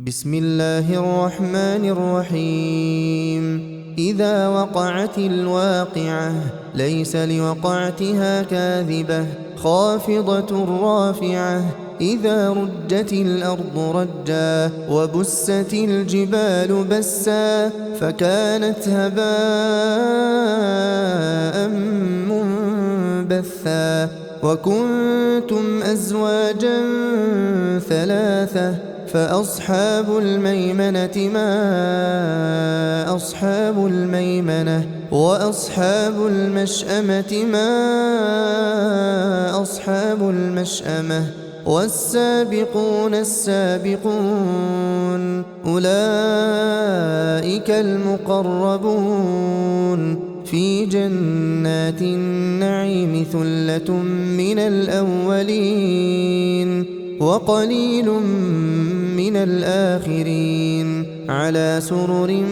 بسم الله الرحمن الرحيم. إذا وقعت الواقعة ليس لوقعتها كاذبة خافضة رافعة. إذا رجت الأرض رجا وبست الجبال بسا فكانت هباء منبثا. وكنتم أزواجا ثلاثة فأصحاب الميمنة ما أصحاب الميمنة وأصحاب المشأمة ما أصحاب المشأمة والسابقون السابقون أولئك المقربون في جنات النعيم ثلة من الأولين وقليل من الآخرين على سرر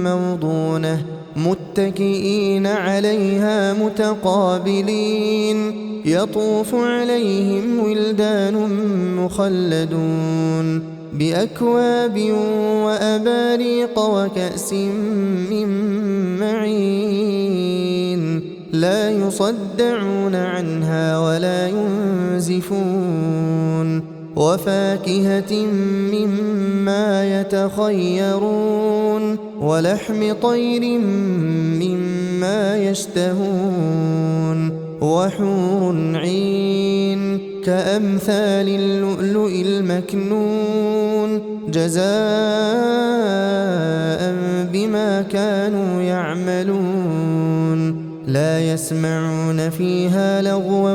موضونة متكئين عليها متقابلين يطوف عليهم ولدان مخلدون بأكواب وأباريق وكأس من معين لا يصدعون عنها ولا ينزفون وفاكهة مما يتخيرون ولحم طير مما يشتهون وحور عين كأمثال اللؤلؤ المكنون جزاء بما كانوا يعملون لا يسمعون فيها لغوا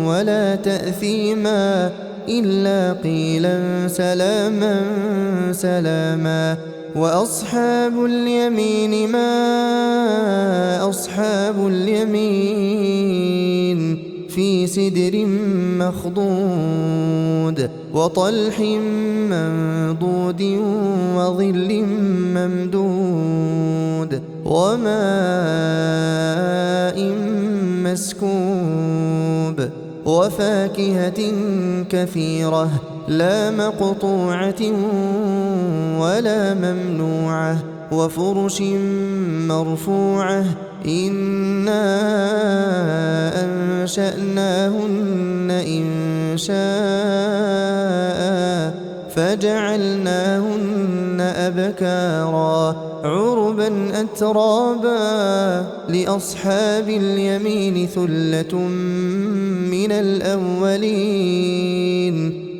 ولا تأثيما إلا قيلا سلاما سلاما. وأصحاب اليمين ما أصحاب اليمين في سدر مخضود وطلح منضود وظل ممدود وماء مسكوب وفاكهة كثيرة لا مقطوعة ولا ممنوعة وفرش مرفوعة إنا أنشأناهن إنشاء فجعلناهن أبكارا عربا أترابا لأصحاب اليمين ثلة من الأولين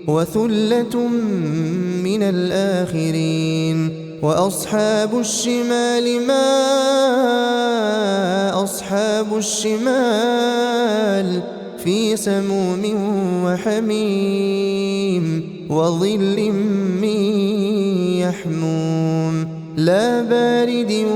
وثلة من الآخرين. وأصحاب الشمال ما أصحاب الشمال في سموم وحميم وظل من يحموم لا بارد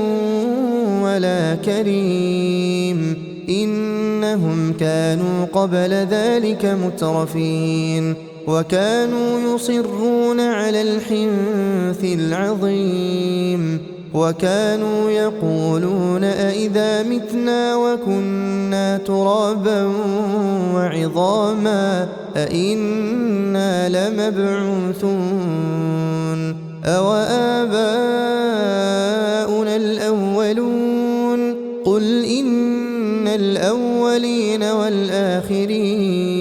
ولا كريم إنهم كانوا قبل ذلك مترفين وكانوا يصرون على الحنث العظيم وكانوا يقولون أئذا متنا وكنا ترابا وعظاما أئنا لمبعوثون أو آباؤنا الأولون قل إن الأولين والآخرين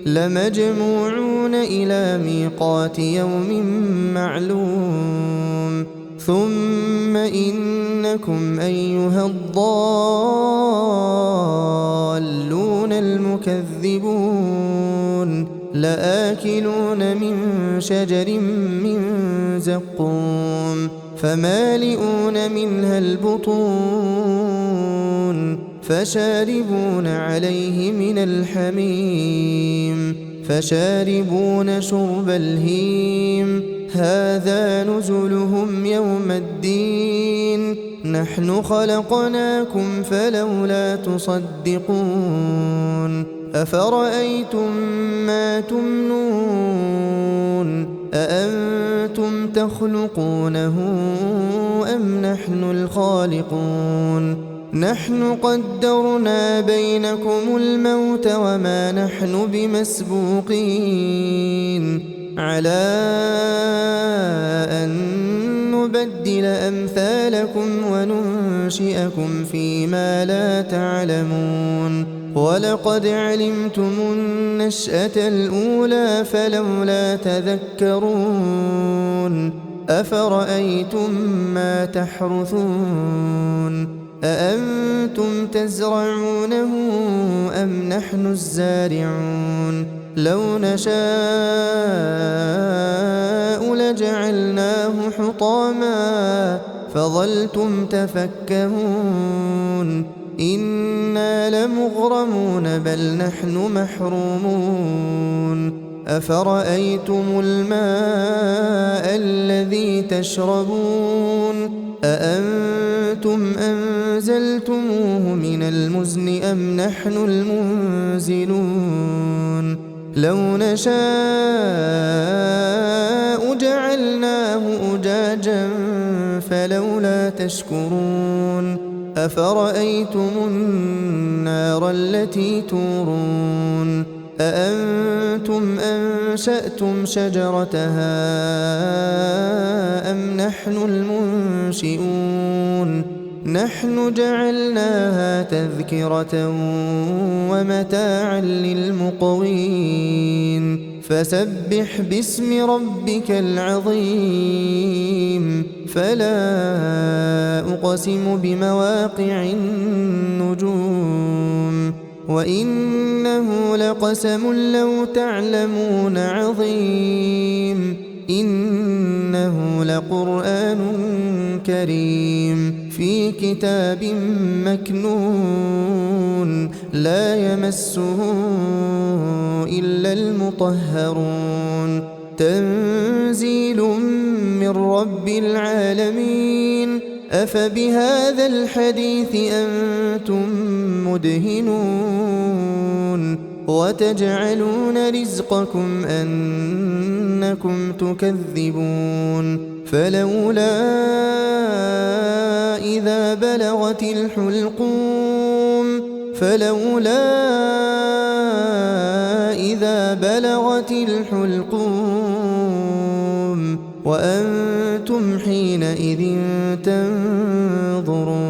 لمجموعون إلى ميقات يوم معلوم ثم إنكم أيها الضالون المكذبون لآكلون من شجر من زقوم فمالئون منها البطون فشاربون عليه من الحميم فشاربون شرب الهيم هذا نزلهم يوم الدين نحن خلقناكم فلولا تصدقون أفرأيتم ما تمنون أأنتم تخلقونه أم نحن الخالقون نحن قدرنا بينكم الموت وما نحن بمسبوقين على نبدل أمثالكم وننشئكم فيما لا تعلمون ولقد علمتم النشأة الأولى فلولا تذكرون أفرأيتم ما تحرثون أأنتم تزرعونه أم نحن الزارعون لو نشاء لجعلناه حطاما فظلتم تفكهون إنا لمغرمون بل نحن محرومون أفرأيتم الماء الذي تشربون أأنتم أنزلتموه من المزن أم نحن المنزلون لو نشاء جعلناه أجاجا فلولا تشكرون أفرأيتم النار التي تورون أأنتم أنشأتم شجرتها أم نحن المنشئون نحن جعلناها تذكرة ومتاعا للمقوين فسبح باسم ربك العظيم فلا أقسم بمواقع النجوم وإنه لقسم لو تعلمون عظيم إنه لقرآن كريم في كتاب مكنون لا يمسه إلا المطهرون تنزيل من رب العالمين أفبهذا الحديث أنتم مدهنون وتجعلون رزقكم أنكم تكذبون فلولا إذا بلغت الحلقوم وأنتم حينئذ تنظرون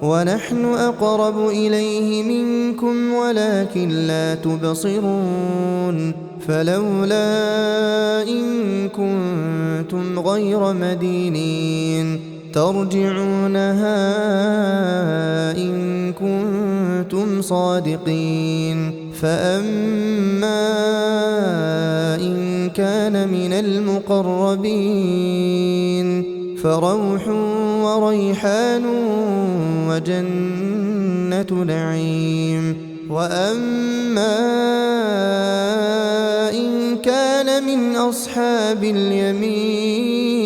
ونحن أقرب إليه منكم ولكن لا تبصرون فلولا إن كنتم غير مدينين ترجعونها إن كنتم صادقين فأما إن كان من المقربين فروح وريحان وجنة نعيم وأما إن كان من أصحاب اليمين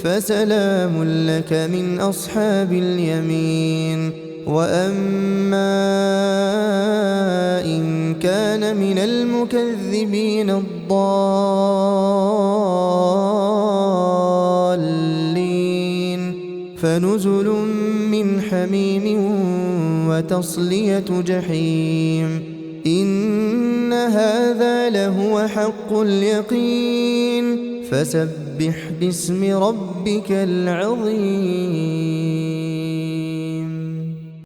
فسلام لك من أصحاب اليمين وأما إن كان من المكذبين الضالين فنزل من حميم وتصلية جحيم إن هذا لهو حق اليقين فسبح باسم ربك العظيم